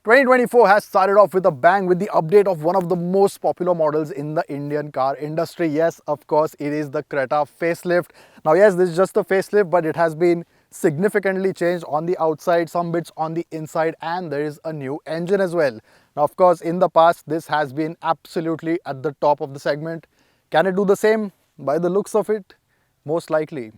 2024 has started off with a bang with the update of one of the most popular models in the Indian car industry. Yes, of course, it is the Creta facelift. Now, yes, this is just a facelift, but it has been significantly changed on the outside, some bits on the inside, and there is a new engine as well. Now, of course, in the past, this has been absolutely at the top of the segment. Can it do the same? By the looks of it, most likely.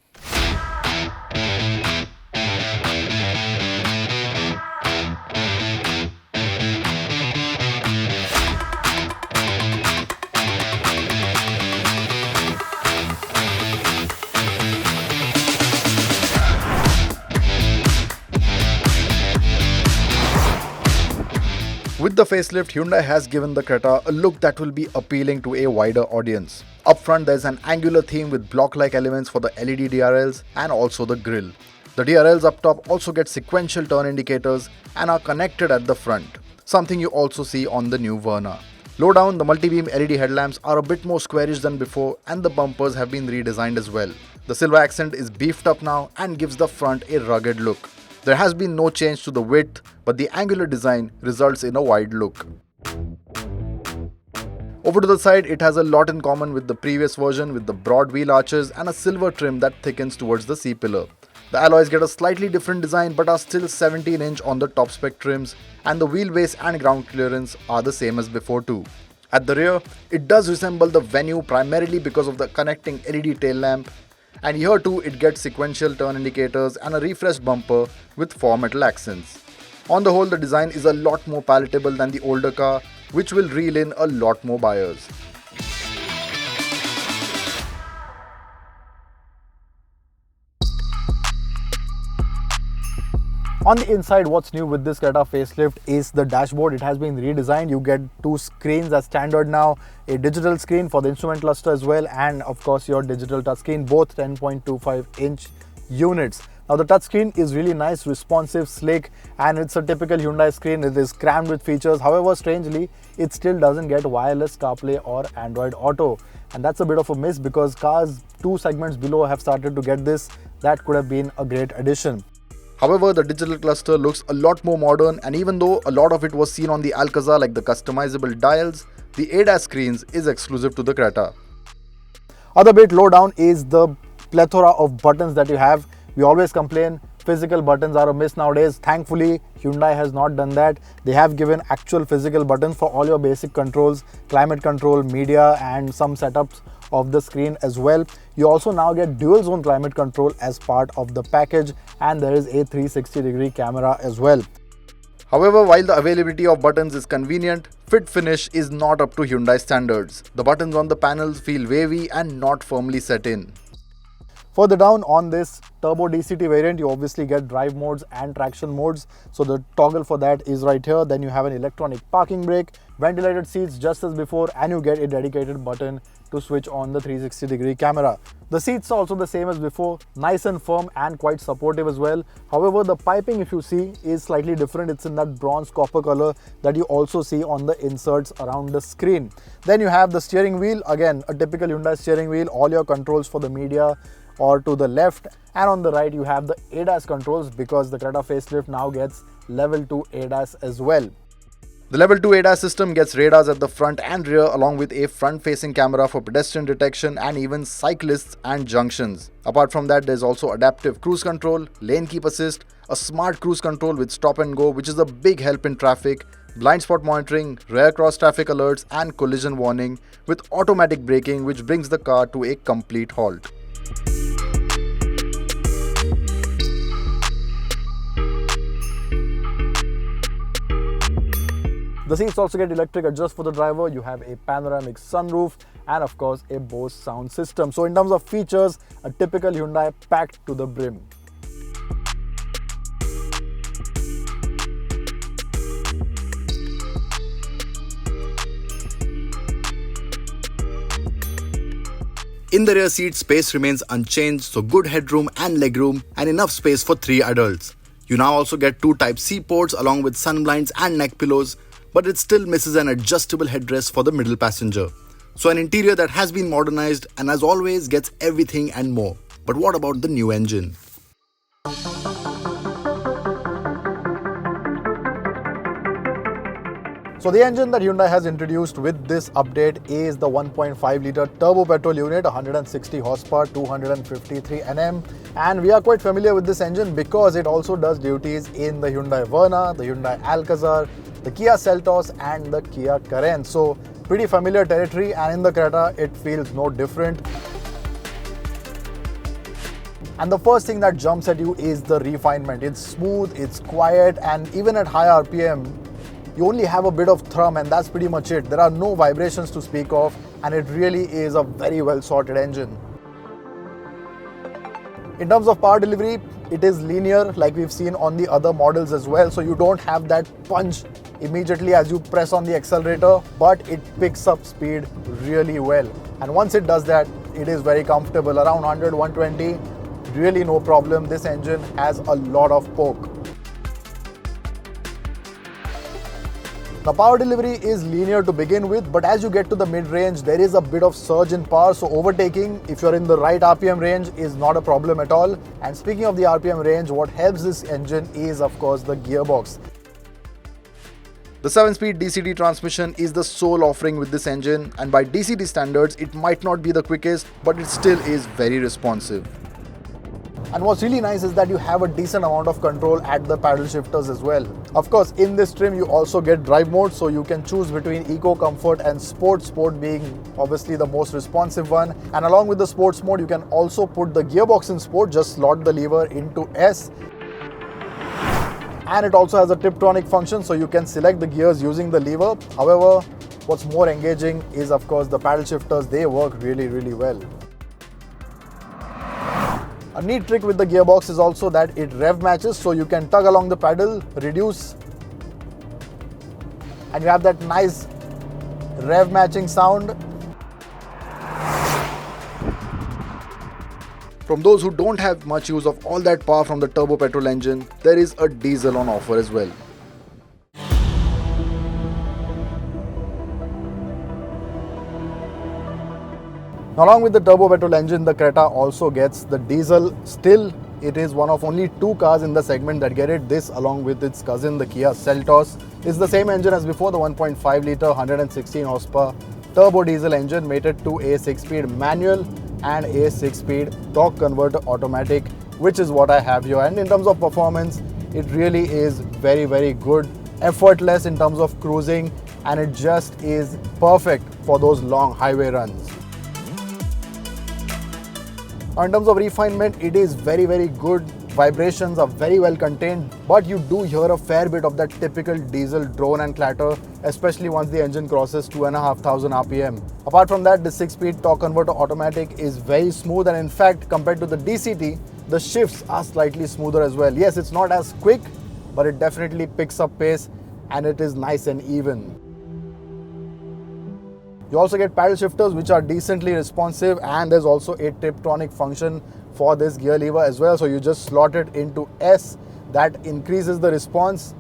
With the facelift, Hyundai has given the Creta a look that will be appealing to a wider audience. Up front, there's an angular theme with block-like elements for the LED DRLs and also the grille. The DRLs up top also get sequential turn indicators and are connected at the front, something you also see on the new Verna. Low down, the multi-beam LED headlamps are a bit more squarish than before, and the bumpers have been redesigned as well. The silver accent is beefed up now and gives the front a rugged look. There has been no change to the width, but the angular design results in a wide look. Over to the side, it has a lot in common with the previous version, with the broad wheel arches and a silver trim that thickens towards the C-pillar. The alloys get a slightly different design but are still 17-inch on the top spec trims, and the wheelbase and ground clearance are the same as before too. At the rear, it does resemble the Venue primarily because of the connecting LED tail lamp, and here too it gets sequential turn indicators and a refreshed bumper with 4 metal accents. On the whole, the design is a lot more palatable than the older car, which will reel in a lot more buyers. On the inside, what's new with this Creta facelift is the dashboard. It has been redesigned. You get 2 screens as standard now, a digital screen for the instrument cluster as well, and of course your digital touchscreen, both 10.25-inch units. Now the touchscreen is really nice, responsive, slick, and it's a typical Hyundai screen. It is crammed with features. However, strangely, it still doesn't get wireless CarPlay or Android Auto. And that's a bit of a miss because cars 2 segments below have started to get this. That could have been a great addition. However, the digital cluster looks a lot more modern, and even though a lot of it was seen on the Alcazar like the customizable dials, the ADAS screens is exclusive to the Creta. Other bit low down is the plethora of buttons that you have. We always complain physical buttons are a miss nowadays. Thankfully, Hyundai has not done that. They have given actual physical buttons for all your basic controls, climate control, media, and some setups of the screen as well. You also now get dual zone climate control as part of the package, and there is a 360-degree camera as well. However, while the availability of buttons is convenient, fit finish is not up to Hyundai standards. The buttons on the panels feel wavy and not firmly set in. Further down on this turbo DCT variant, you obviously get drive modes and traction modes. So the toggle for that is right here. Then you have an electronic parking brake, ventilated seats just as before, and you get a dedicated button to switch on the 360-degree camera. The seats are also the same as before, nice and firm and quite supportive as well. However, the piping, if you see, is slightly different. It's in that bronze copper color that you also see on the inserts around the screen. Then you have the steering wheel, again a typical Hyundai steering wheel, all your controls for the media or to the left, and on the right you have the ADAS controls because the Creta facelift now gets level 2 ADAS as well. The level 2 ADAS system gets radars at the front and rear along with a front-facing camera for pedestrian detection and even cyclists and junctions. Apart from that, there's also adaptive cruise control, lane keep assist, a smart cruise control with stop and go, which is a big help in traffic, blind spot monitoring, rear cross traffic alerts, and collision warning with automatic braking, which brings the car to a complete halt. The seats also get electric adjust for the driver. You have a panoramic sunroof and of course a Bose sound system. So in terms of features, a typical Hyundai packed to the brim. In the rear seat, space remains unchanged, so good headroom and legroom and enough space for 3 adults. You now also get 2 Type-C ports along with sunblinds and neck pillows, but it still misses an adjustable headrest for the middle passenger. So an interior that has been modernized and as always gets everything and more. But what about the new engine? So the engine that Hyundai has introduced with this update is the 1.5 litre turbo petrol unit, 160 horsepower, 253 Nm, and we are quite familiar with this engine because it also does duties in the Hyundai Verna, the Hyundai Alcazar, the Kia Seltos and the Kia Carens. So pretty familiar territory, and in the Creta it feels no different. And the first thing that jumps at you is the refinement. It's smooth, it's quiet, and even at high RPM you only have a bit of thrum, and that's pretty much it. There are no vibrations to speak of, and it really is a very well sorted engine. In terms of power delivery, it is linear like we've seen on the other models as well, so you don't have that punch immediately as you press on the accelerator, but it picks up speed really well. And once it does that, it is very comfortable. Around 100, 120, really no problem. This engine has a lot of poke. The power delivery is linear to begin with, but as you get to the mid-range, there is a bit of surge in power, so overtaking, if you're in the right RPM range, is not a problem at all. And speaking of the RPM range, what helps this engine is, of course, the gearbox. The 7-speed DCT transmission is the sole offering with this engine, and by DCT standards, it might not be the quickest, but it still is very responsive. And what's really nice is that you have a decent amount of control at the paddle shifters as well. Of course, in this trim you also get drive mode, so you can choose between Eco, Comfort and Sport, Sport being obviously the most responsive one. And along with the Sports mode, you can also put the gearbox in Sport, just slot the lever into S. And it also has a Tiptronic function, so you can select the gears using the lever. However, what's more engaging is of course the paddle shifters. They work really well. A neat trick with the gearbox is also that it rev matches, so you can tug along the pedal, reduce, and you have that nice rev matching sound. From those who don't have much use of all that power from the turbo petrol engine, there is a diesel on offer as well. Along with the turbo petrol engine, the Creta also gets the diesel. Still, it is one of only 2 cars in the segment that get it. This, along with its cousin, the Kia Seltos, is the same engine as before, the 1.5 litre, 116 horsepower turbo diesel engine mated to a 6-speed manual and a 6-speed torque converter automatic, which is what I have here. And in terms of performance, it really is very good, effortless in terms of cruising, and it just is perfect for those long highway runs. In terms of refinement, it is very good. Vibrations are very well contained, but you do hear a fair bit of that typical diesel drone and clatter, especially once the engine crosses 2,500 RPM. Apart from that, the 6-speed torque converter automatic is very smooth, and in fact, compared to the DCT, the shifts are slightly smoother as well. Yes, it's not as quick, but it definitely picks up pace and it is nice and even. You also get paddle shifters which are decently responsive, and there's also a Tiptronic function for this gear lever as well. So you just slot it into S. That increases the response,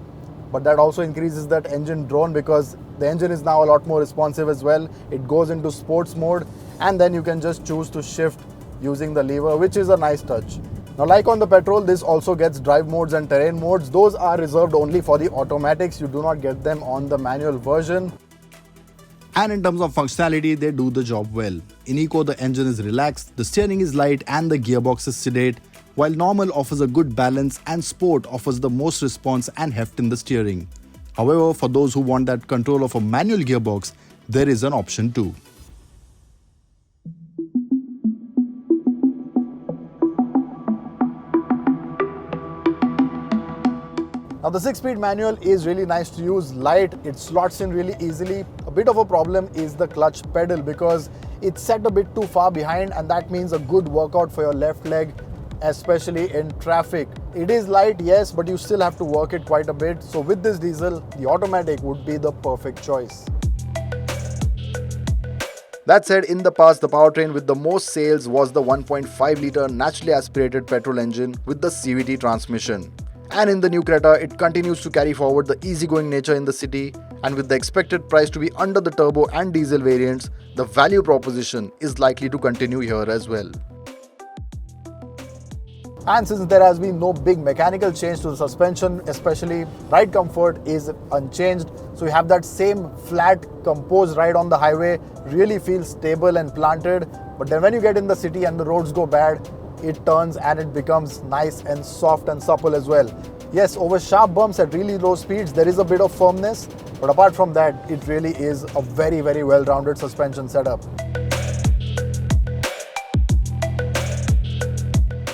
but that also increases that engine drone because the engine is now a lot more responsive as well. It goes into sports mode, and then you can just choose to shift using the lever, which is a nice touch. Now, like on the petrol, this also gets drive modes and terrain modes. Those are reserved only for the automatics. You do not get them on the manual version. And in terms of functionality, they do the job well. In Eco, the engine is relaxed, the steering is light and the gearbox is sedate, while Normal offers a good balance and Sport offers the most response and heft in the steering. However, for those who want that control of a manual gearbox, there is an option too. Now the 6-speed manual is really nice to use, light, it slots in really easily. A bit of a problem is the clutch pedal because it's set a bit too far behind, and that means a good workout for your left leg, especially in traffic. It is light, yes, but you still have to work it quite a bit. So with this diesel, the automatic would be the perfect choice. That said, in the past, the powertrain with the most sales was the 1.5 litre naturally aspirated petrol engine with the CVT transmission. And in the new Creta, it continues to carry forward the easygoing nature in the city, and with the expected price to be under the turbo and diesel variants, the value proposition is likely to continue here as well. And since there has been no big mechanical change to the suspension, especially ride comfort is unchanged. So you have that same flat, composed ride on the highway, really feels stable and planted. But then when you get in the city and the roads go bad, it turns and it becomes nice and soft and supple as well. Yes, over sharp bumps at really low speeds, there is a bit of firmness. But apart from that, it really is a very, very well-rounded suspension setup.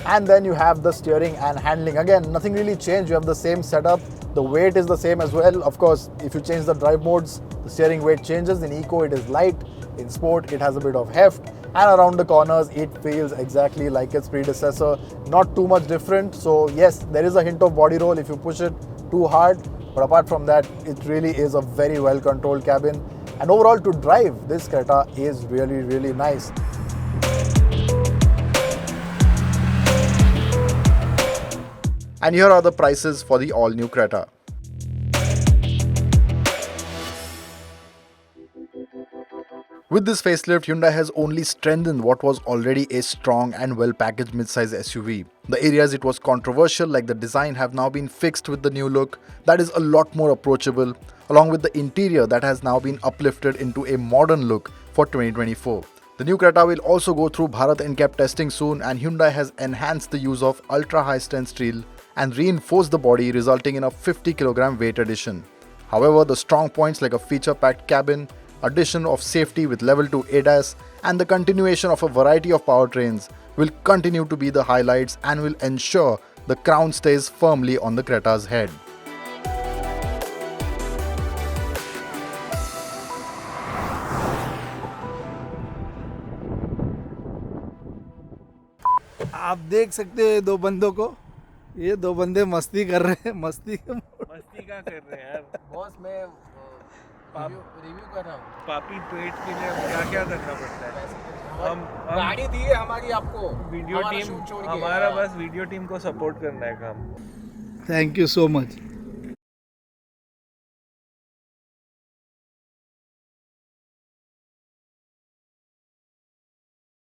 And then you have the steering and handling. Again, nothing really changed. You have the same setup. The weight is the same as well. Of course, if you change the drive modes, the steering weight changes. In Eco, it is light. In Sport, it has a bit of heft. And around the corners, it feels exactly like its predecessor. Not too much different. So yes, there is a hint of body roll if you push it too hard. But apart from that, it really is a very well-controlled cabin. And overall, to drive, this Creta is really, really nice. And here are the prices for the all-new Creta. With this facelift, Hyundai has only strengthened what was already a strong and well-packaged mid-size SUV. The areas it was controversial, like the design, have now been fixed with the new look that is a lot more approachable, along with the interior that has now been uplifted into a modern look for 2024. The new Creta will also go through Bharat NCAP testing soon, and Hyundai has enhanced the use of ultra-high strength steel and reinforced the body, resulting in a 50 kg weight addition. However, the strong points like a feature-packed cabin, addition of safety with level 2 ADAS, and the continuation of a variety of powertrains will continue to be the highlights and will ensure the crown stays firmly on the Creta's head. आप देख सकते हैं दो बंदों को, ये दो बंदे मस्ती कर रहे हैं। मस्ती क्या कर रहे हैं यार? बॉस मैं रिव्यू कर रहा हूँ। पापी पेट के लिए क्या क्या करना पड़ता है? हम गाड़ी दी है हमारी आपको, वीडियो टीम, हमारा बस वीडियो टीम को सपोर्ट करना है काम। Thank you so much.